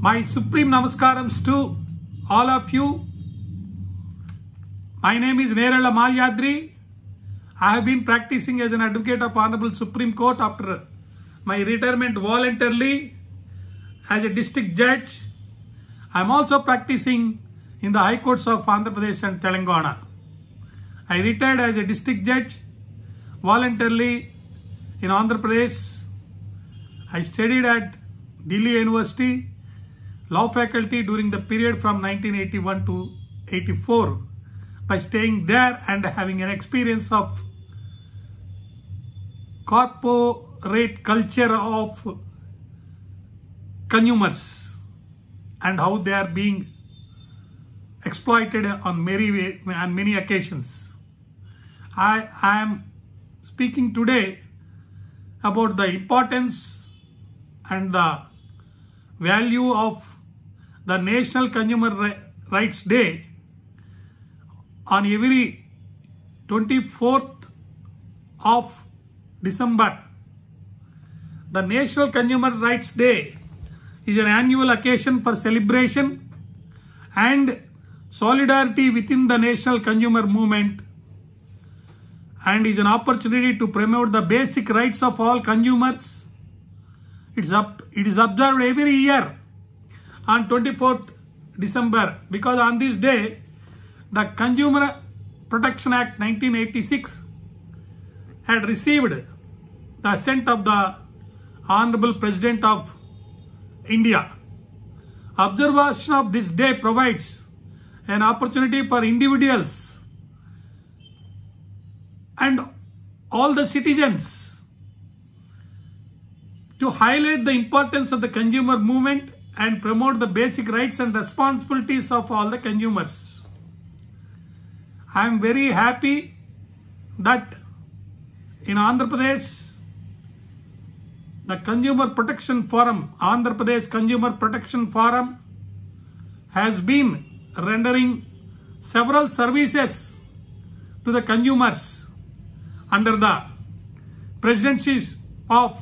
My supreme namaskarams to all of you. My name is Nerala Malyadri. I have been practicing as an advocate of Honorable Supreme Court after my retirement voluntarily as a district judge. I am also practicing in the High Courts of Andhra Pradesh and Telangana. I retired as a district judge voluntarily in Andhra Pradesh. I studied at Delhi University law faculty during the period from 1981 to 84 by staying there and having an experience of corporate culture of consumers and how they are being exploited on many occasions. I am speaking today about the importance and the value of the National Consumer Rights Day on every 24th of December. The National Consumer Rights Day is an annual occasion for celebration and solidarity within the national consumer movement and is an opportunity to promote the basic rights of all consumers. It is observed every year on 24th December because on this day the Consumer Protection Act 1986 had received the assent of the Honorable President of India. Observation of this day provides an opportunity for individuals and all the citizens to highlight the importance of the consumer movement and promote the basic rights and responsibilities of all the consumers. I am very happy that in Andhra Pradesh, the Consumer Protection Forum, Andhra Pradesh Consumer Protection Forum has been rendering several services to the consumers under the presidency of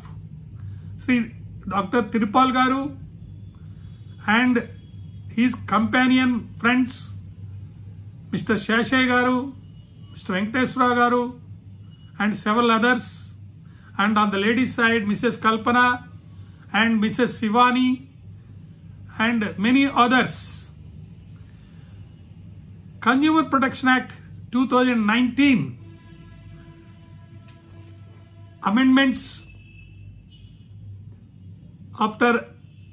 Sri Dr. Tirupal Garu and his companion friends Mr. Sheshay Garu, Mr. Venkateswara Garu and several others, and on the ladies side Mrs. Kalpana and Mrs. Sivani and many others. Consumer Protection Act 2019 amendments after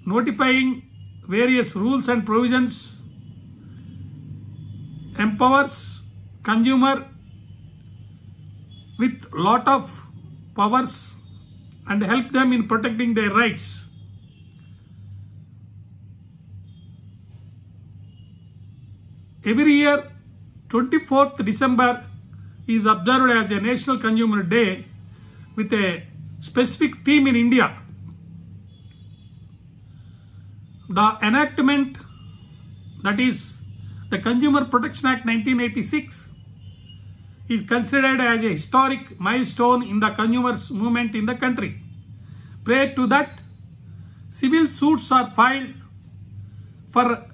notifying various rules and provisions empowers consumer with lot of powers and help them in protecting their rights. Every year, 24th December is observed as a National Consumer Day with a specific theme in India. The enactment, that is the Consumer Protection Act 1986, is considered as a historic milestone in the consumers movement in the country. Prior to that, civil suits are filed for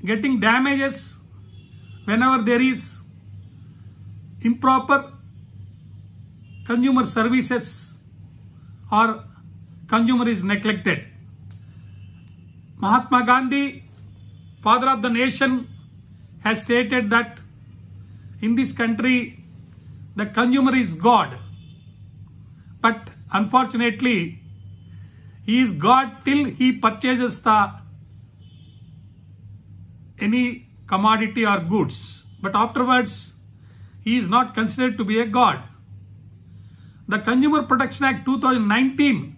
getting damages whenever there is improper consumer services or consumer is neglected. Mahatma Gandhi, father of the nation, has stated that in this country the consumer is God, but unfortunately he is God till he purchases any commodity or goods, but afterwards he is not considered to be a God. The Consumer Protection Act 2019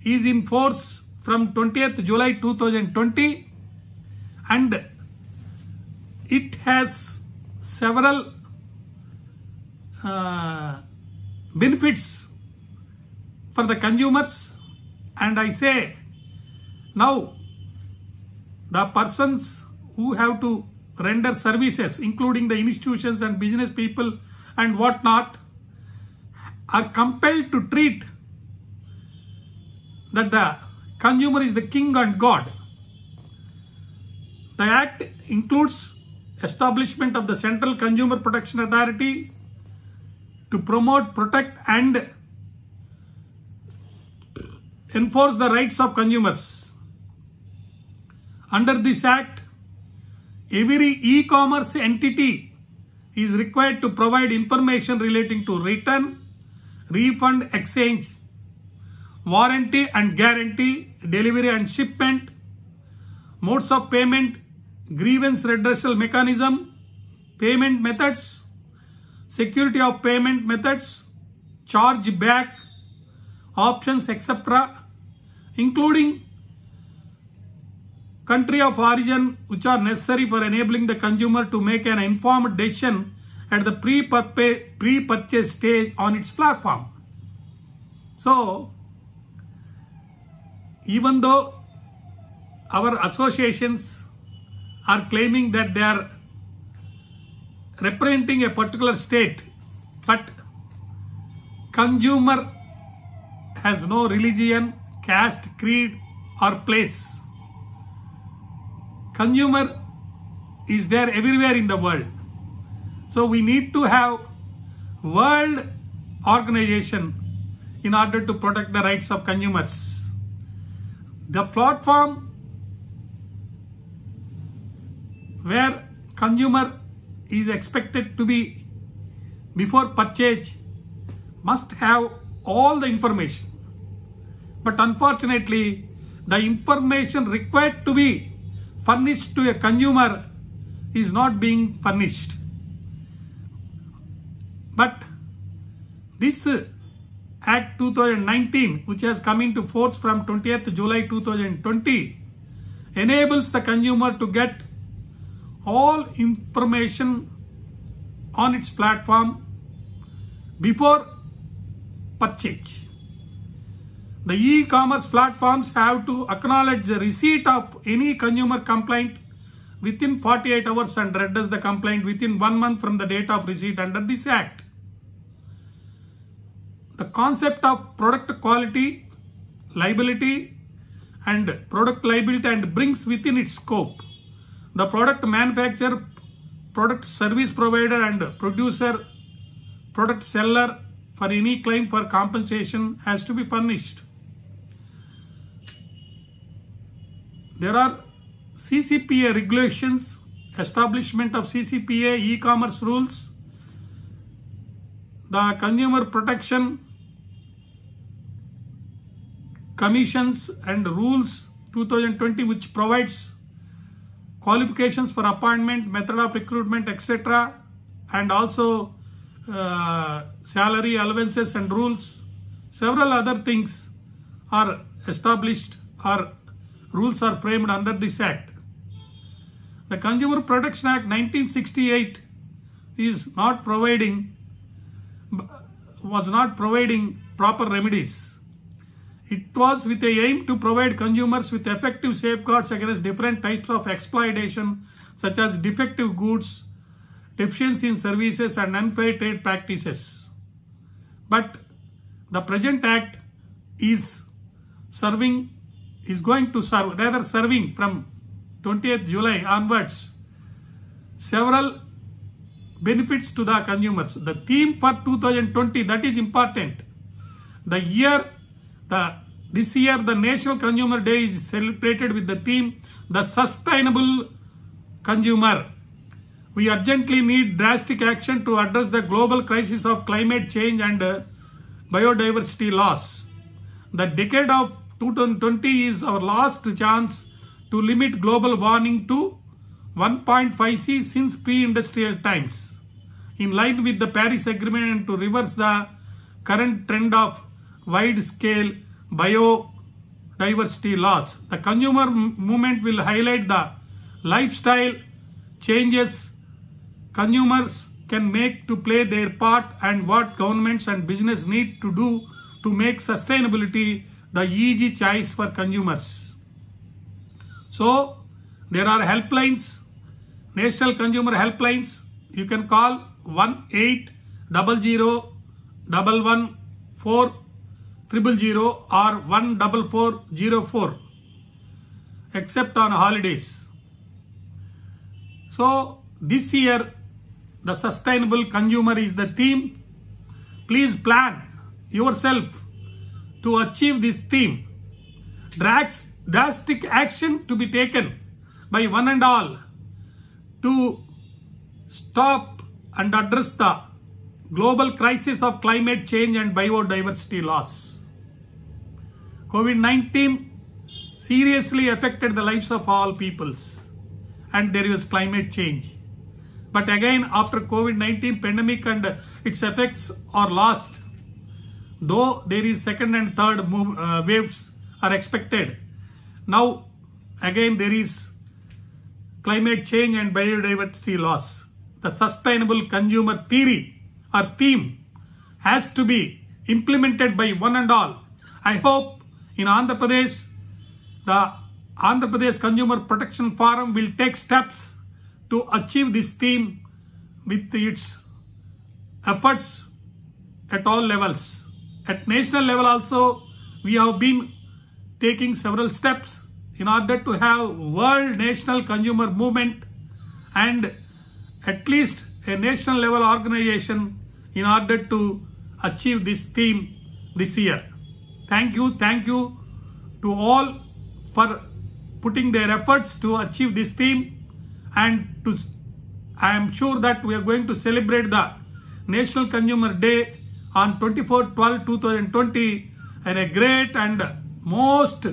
is in force from 20th July 2020 and it has several benefits for the consumers, and I say now the persons who have to render services, including the institutions and business people and whatnot, are compelled to treat that the consumer is the king and God. The Act includes establishment of the Central Consumer Protection Authority to promote, protect and enforce the rights of consumers. Under this Act, every e-commerce entity is required to provide information relating to return, refund, exchange, warranty and guarantee, delivery and shipment, modes of payment, grievance redressal mechanism, payment methods, security of payment methods, charge back options, etc., including country of origin, which are necessary for enabling the consumer to make an informed decision at the pre-purchase stage on its platform. So, even though our associations are claiming that they are representing a particular state, but consumer has no religion, caste, creed or place. Consumer is there everywhere in the world. So we need to have world organization in order to protect the rights of consumers. The platform where consumer is expected to be before purchase must have all the information. But unfortunately, the information required to be furnished to a consumer is not being furnished. But this Act 2019, which has come into force from 20th July 2020, enables the consumer to get all information on its platform before purchase. The e-commerce platforms have to acknowledge the receipt of any consumer complaint within 48 hours and redress the complaint within 1 month from the date of receipt under this Act. The concept of product quality, liability and product liability and brings within its scope the product manufacturer, product service provider and producer, product seller for any claim for compensation has to be furnished. There are CCPA regulations, establishment of CCPA e-commerce rules, the Consumer Protection Commissions and Rules 2020, which provides qualifications for appointment, method of recruitment, etc., and also salary allowances and rules. Several other things are established or rules are framed under this Act. The Consumer Protection Act 1968 was not providing proper remedies. It was with the aim to provide consumers with effective safeguards against different types of exploitation such as defective goods, deficiency in services and unfair trade practices. But the present Act is serving from 20th July onwards several benefits to the consumers. The theme for 2020, that is important. This year, the National Consumer Day is celebrated with the theme, the Sustainable Consumer. We urgently need drastic action to address the global crisis of climate change and biodiversity loss. The decade of 2020 is our last chance to limit global warming to 1.5C since pre-industrial times, in line with the Paris Agreement, and to reverse the current trend of wide-scale biodiversity loss. The consumer movement will highlight the lifestyle changes consumers can make to play their part and what governments and business need to do to make sustainability the easy choice for consumers. So, there are helplines, National Consumer Helplines. You can call 1-800-11-4-000 or 14404, except on holidays. So this year, the sustainable consumer is the theme. Please plan yourself to achieve this theme. Drastic action to be taken by one and all to stop and address the global crisis of climate change and biodiversity loss. COVID-19 seriously affected the lives of all peoples, and there is climate change. But again, after COVID-19 pandemic and its effects are lost, though there is second and third waves are expected. Now again there is climate change and biodiversity loss. The sustainable consumer theory or theme has to be implemented by one and all. I hope in Andhra Pradesh, the Andhra Pradesh Consumer Protection Forum will take steps to achieve this theme with its efforts at all levels. At national level also, we have been taking several steps in order to have world national consumer movement and at least a national level organization in order to achieve this theme this year. Thank you to all for putting their efforts to achieve this theme, and I am sure that we are going to celebrate the National Consumer Day on 24/12/2020 in a great and most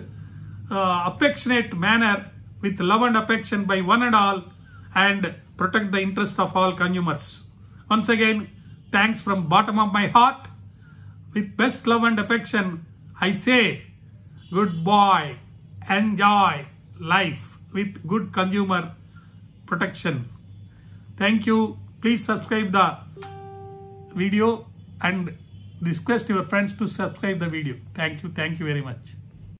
affectionate manner with love and affection by one and all, and protect the interests of all consumers. Once again, thanks from bottom of my heart. With best love and affection, I say goodbye. Enjoy life with good consumer protection. Thank you. Please subscribe the video and request your friends to subscribe the video. Thank you very much.